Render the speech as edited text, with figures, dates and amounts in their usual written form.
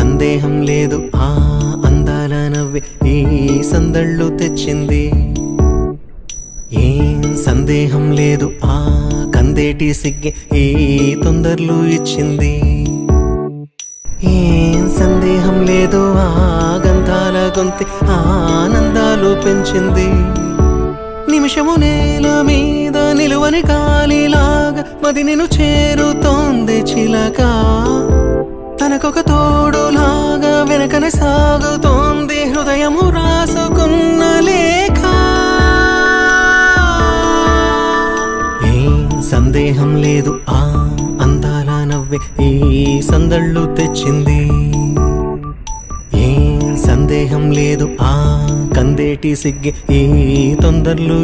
సందేహం లేదు ఆ అందాల నవ్వే ఈ సందళ్ళు తెచ్చింది. ఏం సందేహం లేదు ఆ కందేటి సిగ్గే ఈ తొందరలు ఇచ్చింది. ఏం సందేహం లేదు ఆ గంధాల గొంతి ఆనందాలు పెంచింది. నిమిషము నేల మీద నిలువని గాలిలాగా మది నిన్ను చేరుతోంది చిలక. తనకొక తోడులాగా వెనకనే సాగుతోంది హృదయము రాసుకున్న లేఖ. ఏం సందేహం లేదు ఆ అందాల నవ్వే ఈ సందళ్ళు తెచ్చింది. ఏం సందేహం లేదు ఆ కందేటి సిగ్గే ఈ తొందరలు